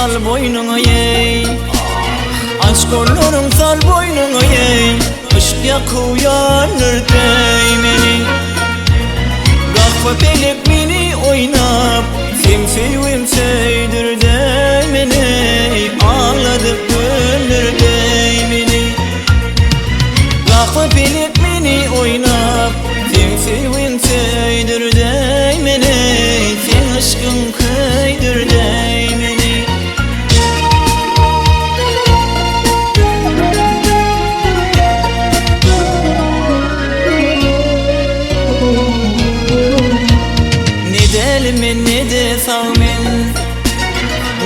sal boynuna yey. Aç kollarım sal boynuna yey. Işık yakıp yanır değmeni. Gahva pelek beni oynap, sevim sevdir değmeni. Ağladık gönlür değmeni. Gahva pelek beni oynap, sevim sevdir değmeni. Sen aşkın kıydır değmeni. Delimin ne de savmin,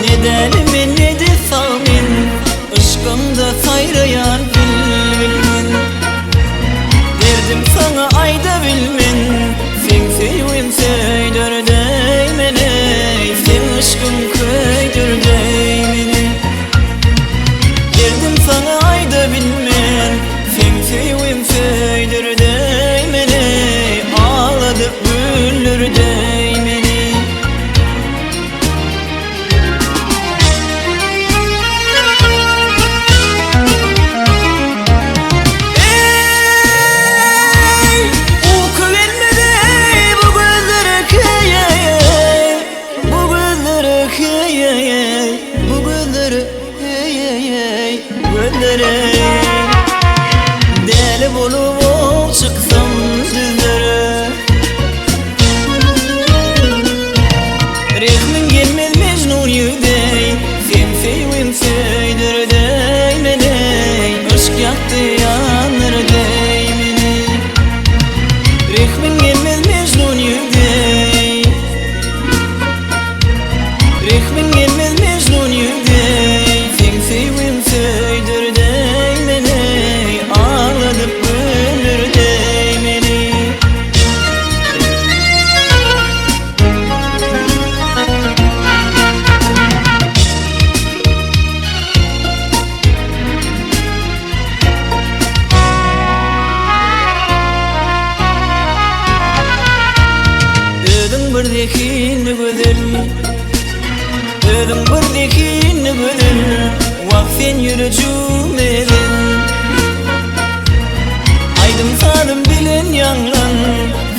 ne delimin ne de savmin. Işkımda sayrayar bilmin. Derdim sana ayda bilmin. Sen sevim söyler değmeni. Sen ışkın kıydır değmeni. Derdim sana ayda bilmin. Sen sevim söyler değmeni. Ağladık güldür değmeni. Deli bulup çıksam sizlere, resmin gelmez Mecnun yüdey. Sen sevim söyler değmeni. Aşk yaktı yanır değmeni. Resmin gelmez Mecnun yüdey. Resmin gelmez Mecnun yüdey. Sen sevim söyler değmeni. Ağladık gönlür değmeni. Ödün bir dekini güzel, ödün bir dekini güzel. Vaksen yürücüm edin. Aydım sanım bilen yanlan.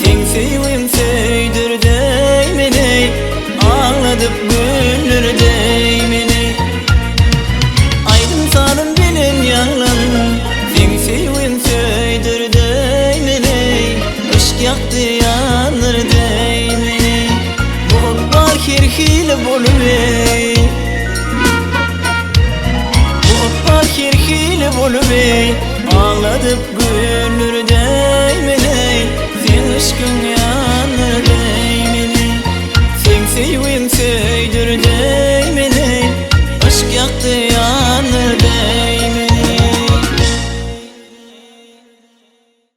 Sen sevim söydir değmeni. Ağladık güldür değmeni. Aydım sanım bilen yanlan. Sen sevim söydir değmeni. Işık yaktı yanır değmeni. Bu bakir hile bolubey. Bu bakir hile bolubey. Ağladık gönlür değmeni.